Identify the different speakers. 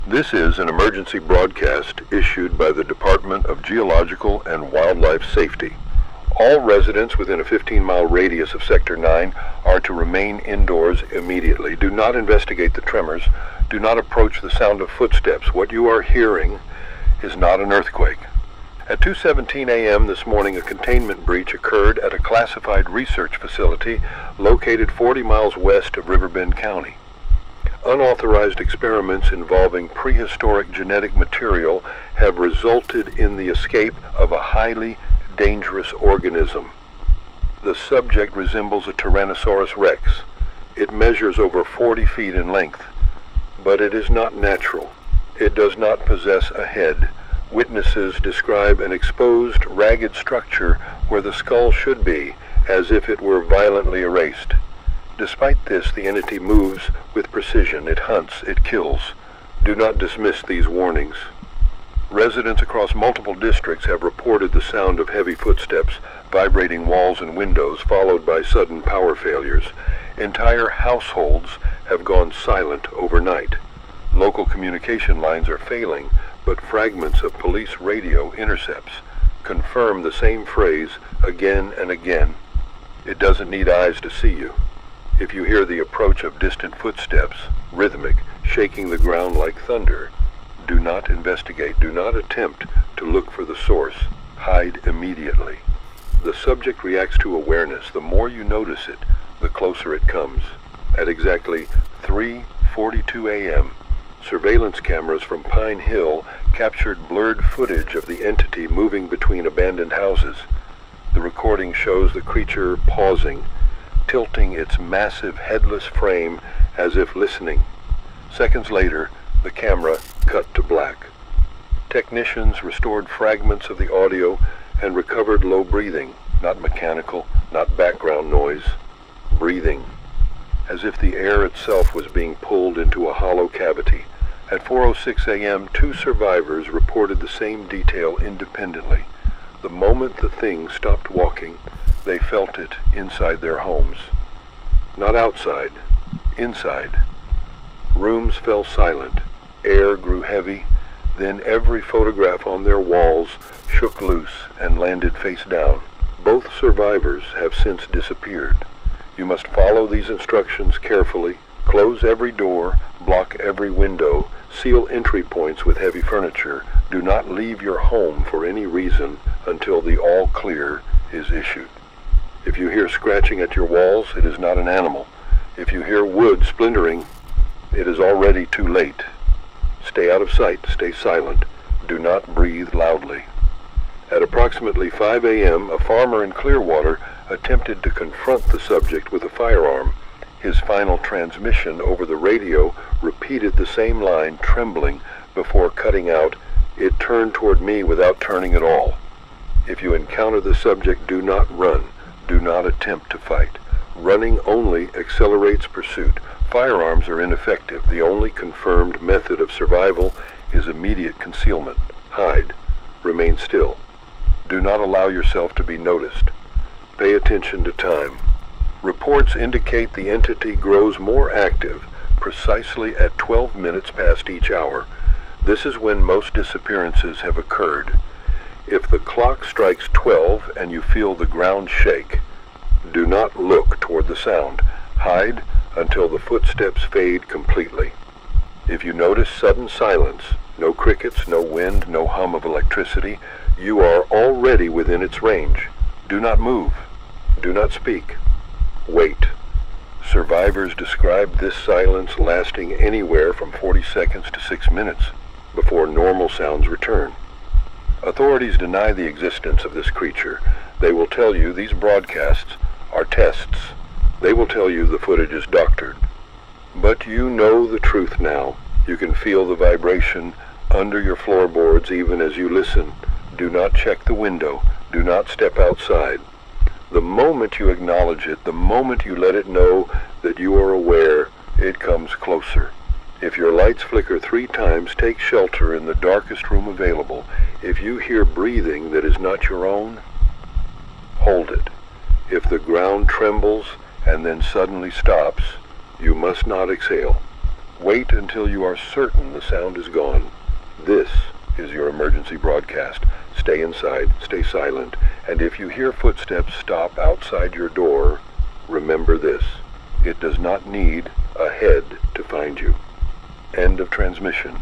Speaker 1: This is an emergency broadcast issued by the Department of Geological and Wildlife Safety. All residents within a 15-mile radius of Sector 9 are to remain indoors immediately. Do not investigate the tremors. Do not approach the sound of footsteps. What you are hearing is not an earthquake. At 2:17 a.m. this morning, a containment breach occurred at a classified research facility located 40 miles west of Riverbend County. Unauthorized experiments involving prehistoric genetic material have resulted in the escape of a highly dangerous organism. The subject resembles a Tyrannosaurus rex. It measures over 40 feet in length, but it is not natural. It does not possess a head. Witnesses describe an exposed, ragged structure where the skull should be, as if it were violently erased. Despite this, the entity moves with precision. It hunts, it kills. Do not dismiss these warnings. Residents across multiple districts have reported the sound of heavy footsteps, vibrating walls and windows, followed by sudden power failures. Entire households have gone silent overnight. Local communication lines are failing, but fragments of police radio intercepts confirm the same phrase again and again. It doesn't need eyes to see you. If you hear the approach of distant footsteps, rhythmic, shaking the ground like thunder, do not investigate. Do not attempt to look for the source. Hide immediately. The subject reacts to awareness. The more you notice it, the closer it comes. At exactly 3:42 a.m., surveillance cameras from Pine Hill captured blurred footage of the entity moving between abandoned houses. The recording shows the creature pausing, tilting its massive headless frame as if listening. Seconds later, the camera cut to black. Technicians restored fragments of the audio and recovered low breathing, not mechanical, not background noise, breathing, as if the air itself was being pulled into a hollow cavity. At 4:06 a.m., 2 survivors reported the same detail independently. The moment the thing stopped walking, they felt it inside their homes. Not outside, inside. Rooms fell silent. Air grew heavy. Then every photograph on their walls shook loose and landed face down. Both survivors have since disappeared. You must follow these instructions carefully. Close every door, block every window, seal entry points with heavy furniture. Do not leave your home for any reason until the all clear is issued. If you hear scratching at your walls, it is not an animal. If you hear wood splintering, it is already too late. Stay out of sight, stay silent. Do not breathe loudly. At approximately 5 a.m., a farmer in Clearwater attempted to confront the subject with a firearm. His final transmission over the radio repeated the same line, trembling, before cutting out, "It turned toward me without turning at all." If you encounter the subject, do not run. Do not attempt to fight. Running only accelerates pursuit. Firearms are ineffective. The only confirmed method of survival is immediate concealment. Hide. Remain still. Do not allow yourself to be noticed. Pay attention to time. Reports indicate the entity grows more active precisely at 12 minutes past each hour. This is when most disappearances have occurred. If the clock strikes 12 and you feel the ground shake, do not look toward the sound. Hide until the footsteps fade completely. If you notice sudden silence, no crickets, no wind, no hum of electricity, you are already within its range. Do not move. Do not speak. Wait. Survivors describe this silence lasting anywhere from 40 seconds to 6 minutes before normal sounds return. Authorities deny the existence of this creature. They will tell you these broadcasts are tests. They will tell you the footage is doctored. But you know the truth now. You can feel the vibration under your floorboards even as you listen. Do not check the window. Do not step outside. The moment you acknowledge it, the moment you let it know that you are aware, it comes closer. If your lights flicker 3 times, take shelter in the darkest room available. If you hear breathing that is not your own, hold it. If the ground trembles and then suddenly stops, you must not exhale. Wait until you are certain the sound is gone. This is your emergency broadcast. Stay inside, stay silent, and if you hear footsteps stop outside your door, remember this: it does not need a head to find you. End of transmission.